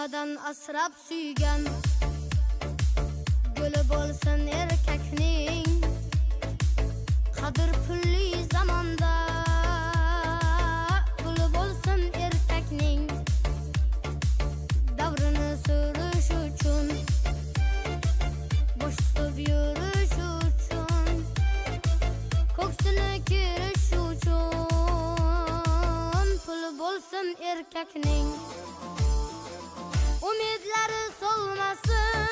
onadan asrab suygan guli bo'lsin erkakning qadr pulli zamonda guli bo'lsin erkakning davrini surish uchun bosh tutib yurish uchun ko'ksini kirish uchun puli bo'lsin erkakning umidlari so'lmasin